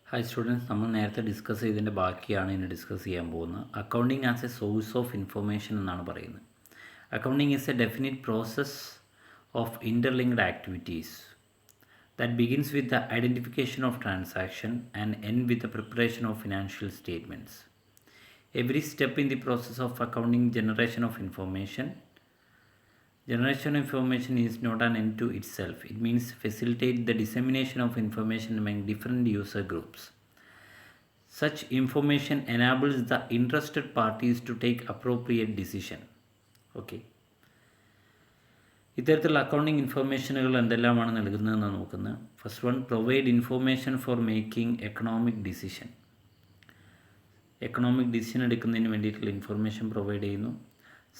Hi students, നമ്മൾ നേരത്തെ discuss ചെയ്തതിൻ്റെ ബാക്കിയാണ് ഇനി ഡിസ്കസ് ചെയ്യാൻ പോകുന്നത്. Accounting as A source of information എന്നാണ് പറയുന്നത്. Accounting is A definite process of interlinked activities that begins with the identification of transaction and end with the preparation of financial statements. Every step in the process of accounting generation of information is not an end to itself. It means facilitate the dissemination of information among different user groups. Such information enables the interested parties to take appropriate decision. Okay. ഇത്തരത്തിലുള്ള accounting ഇൻഫർമേഷനുകൾ എന്തെല്ലാമാണ് നൽകുന്നതെന്ന് നോക്കുന്നത്. First one, provide information for making economic decision. Economic decision എടുക്കുന്നതിന് വേണ്ടിയിട്ടുള്ള information provide ചെയ്യുന്നു.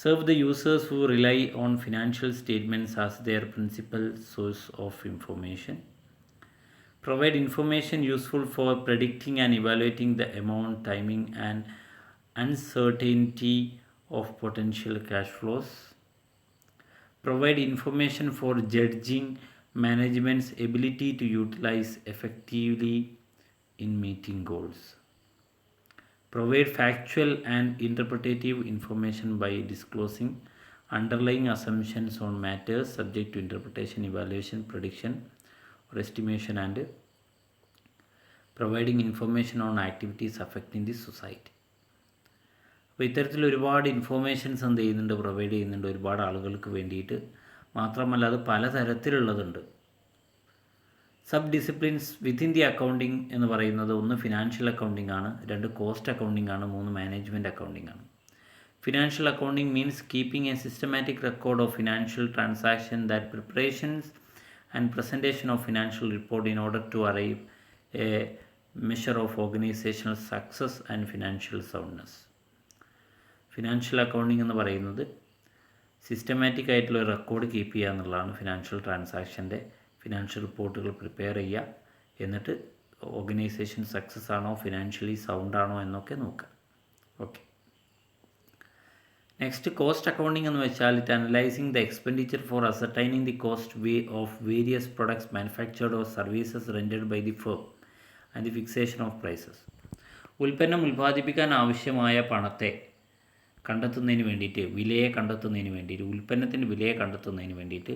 Serve the users who rely on financial statements as there principal source of information. Provide information useful for predicting and evaluating the amount, timing and uncertainty of potential cash flows. Provide information for judging management's ability to utilize effectively in meeting goals. Provide factual and interpretative information by disclosing underlying assumptions on matters subject to interpretation, evaluation, prediction or estimation, and providing information on activities affecting the society. അപ്പോൾ ഇത്തരത്തിൽ ഒരുപാട് informations എന്ത് ചെയ്യുന്നുണ്ട്, provide ചെയ്യുന്നുണ്ട് ഒരുപാട് ആളുകൾക്ക് വേണ്ടിയിട്ട്. മാത്രമല്ല അത് പലതരത്തിലുള്ളതുണ്ട്. Sub disciplines within the accounting എന്ന് പറയുന്നത് ഒന്ന് ഫിനാൻഷ്യൽ അക്കൗണ്ടിങ് ആണ്, രണ്ട് കോസ്റ്റ് അക്കൗണ്ടിങ് ആണ്, മൂന്ന് മാനേജ്മെൻറ്റ് അക്കൗണ്ടിങ് ആണ്. Financial accounting means keeping A systematic record of financial transaction that preparations and presentation of financial report in order to arrive a measure of organizational success and financial soundness. Financial accounting എന്ന് പറയുന്നത് systematic ആയിട്ടുള്ള ഒരു record keep ചെയ്യുക എന്നുള്ളതാണ്. Financial ട്രാൻസാക്ഷൻ്റെ financial റിപ്പോർട്ടുകൾ prepare ചെയ്യുക, എന്നിട്ട് ഓർഗനൈസേഷൻ സക്സസ് ആണോ ഫിനാൻഷ്യലി സൗണ്ട് ആണോ എന്നൊക്കെ നോക്കുക. ഓക്കെ. നെക്സ്റ്റ്, കോസ്റ്റ് അക്കൗണ്ടിങ് എന്ന് വെച്ചാൽ it analysing the expenditure for ascertaining the cost way of various products manufactured or services rendered by the firm and the fixation of prices. ഉൽപ്പന്നം ഉൽപ്പാദിപ്പിക്കാൻ ആവശ്യമായ പണത്തെ കണ്ടെത്തുന്നതിന് വേണ്ടിയിട്ട്, വിലയെ കണ്ടെത്തുന്നതിന് വേണ്ടിയിട്ട്, ഉൽപ്പന്നത്തിൻ്റെ വിലയെ കണ്ടെത്തുന്നതിന് വേണ്ടിയിട്ട്,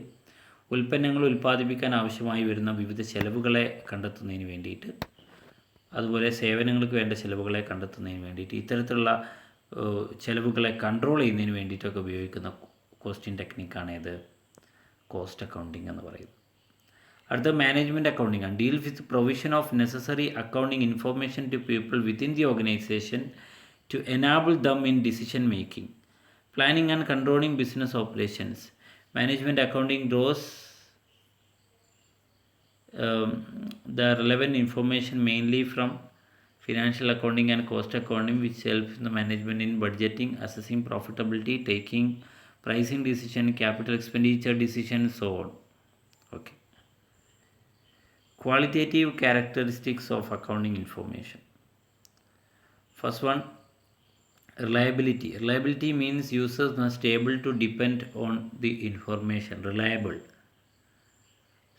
ഉൽപ്പന്നങ്ങൾ ഉൽപ്പാദിപ്പിക്കാൻ ആവശ്യമായി വരുന്ന വിവിധ ചെലവുകളെ കണ്ടെത്തുന്നതിന് വേണ്ടിയിട്ട്, അതുപോലെ സേവനങ്ങൾക്ക് വേണ്ട ചെലവുകളെ കണ്ടെത്തുന്നതിന് വേണ്ടിയിട്ട്, ഇത്തരത്തിലുള്ള ചെലവുകളെ കൺട്രോൾ ചെയ്യുന്നതിന് വേണ്ടിയിട്ടൊക്കെ ഉപയോഗിക്കുന്ന കോസ്റ്റിംഗ് ടെക്നിക്കാണ് ഇത് കോസ്റ്റ് അക്കൗണ്ടിങ് എന്ന് പറയുന്നത്. അടുത്ത മാനേജ്മെൻറ്റ് അക്കൗണ്ടിങ് ആണ്. Deal with provision of necessary accounting information to people within the organisation to enable them in decision making, planning and controlling business operations. Management accounting draws the relevant information mainly from financial accounting and cost accounting, which helps the management in budgeting, assessing profitability, taking pricing decision, capital expenditure decision, so on. Okay. Qualitative characteristics of accounting information. First one, reliability. Reliability means users must be able to depend on the information. Reliable.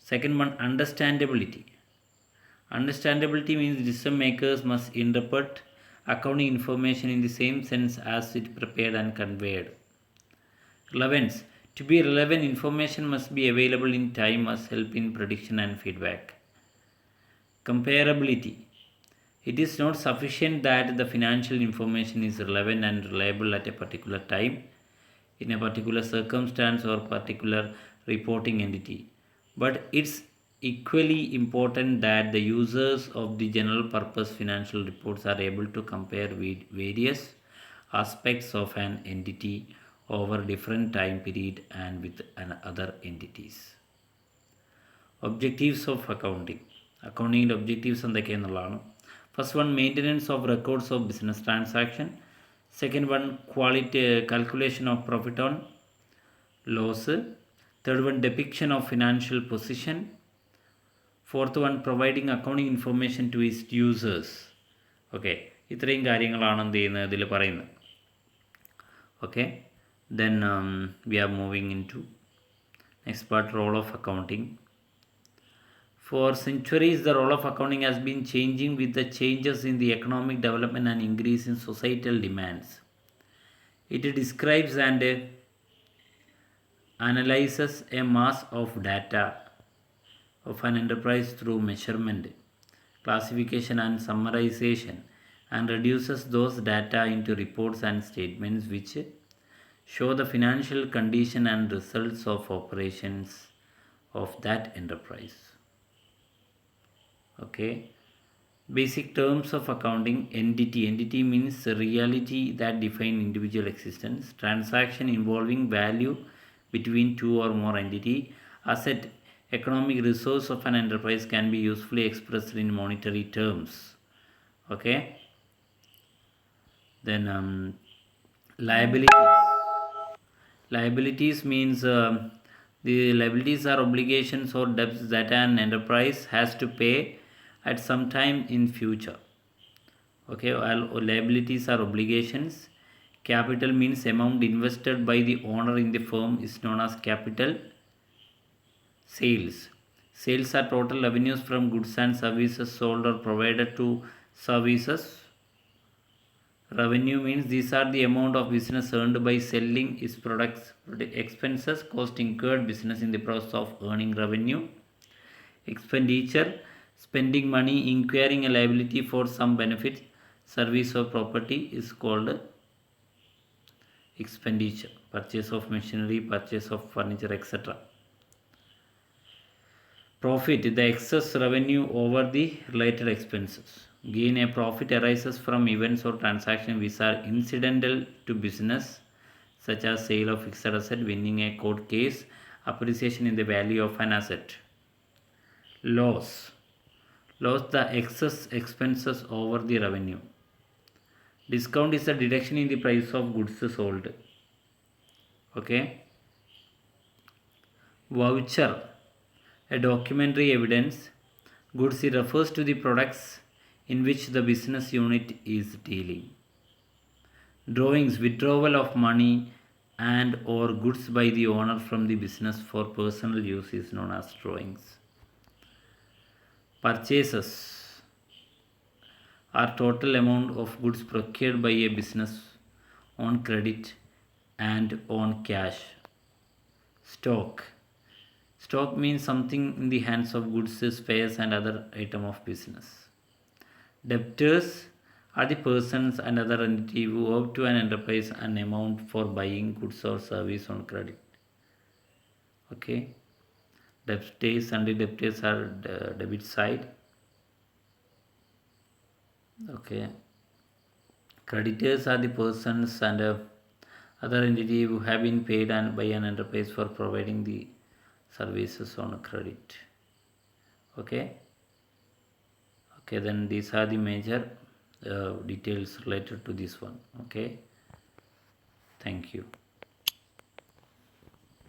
Second one, understandability. Understandability means decision makers must interpret accounting information in the same sense as it prepared and conveyed. Relevance. To be relevant, information must be available in time, must help in prediction and feedback. Comparability. It is not sufficient that the financial information is relevant and reliable at a particular time, in a particular circumstance or particular reporting entity, but it's equally important that the users of the general purpose financial reports are able to compare with various aspects of an entity over different time period and with other entities. Objectives of accounting. Accounting objectives എന്തൊക്കെയെന്നുള്ളതാണ്. First one, maintenance of records of business transaction. Second one, quality calculation of profit on loss. Third one, depiction of financial position. Fourth one, providing accounting information to its users. Okay, ഇത്രയും കാര്യങ്ങളാണ് എന്ത് ചെയ്യുന്നത് ഇതിൽ പറയുന്നത്. Okay, then we are moving in to next part, role of accounting. For centuries, the role of accounting has been changing with the changes in the economic development and increase in societal demands. It describes and analyzes a mass of data of an enterprise through measurement, classification, and summarization, and reduces those data into reports and statements which show the financial condition and results of operations of that enterprise. Okay. Basic terms of accounting: entity. Entity means a reality that define individual existence. Transaction involving value between two or more entity. Asset: economic resource of an enterprise can be usefully expressed in monetary terms. Okay. Then liabilities. Liabilities means the liabilities are obligations or debts that an enterprise has to pay at some time in future. Okay, all liabilities are obligations. Capital means amount invested by the owner in the firm is known as capital. Sales. Sales are total revenues from goods and services sold or provided to services. Revenue means these are the amount of business earned by selling its products. Expenses, cost incurred business in the process of earning revenue. Expenditure, spending money, incurring a liability for some benefit, service or property is called expenditure. Purchase of machinery, purchase of furniture, etc. Profit, the excess revenue over the related expenses. Gain, a profit arises from events or transactions which are incidental to business, such as sale of fixed asset, winning a court case, appreciation in the value of an asset. Loss, the excess expenses over the revenue. Discount is a deduction in the price of goods sold. Okay. Voucher, a documentary evidence. Goods, it refers to the products in which the business unit is dealing. Drawings, withdrawal of money and or goods by the owner from the business for personal use is known as drawings. Purchases are total amount of goods procured by a business on credit and on cash. Stock. Stock means something in the hands of goods, spares and other item of business. Debtors are the persons and other entity who owe to an enterprise an amount for buying goods or service on credit. Okay. Debtors and the debtors are debit side. Okay. Creditors are the persons and other entity who have been paid and by an enterprise for providing the services on credit. Okay. Okay, then these are the major details related to this one. Okay, thank you.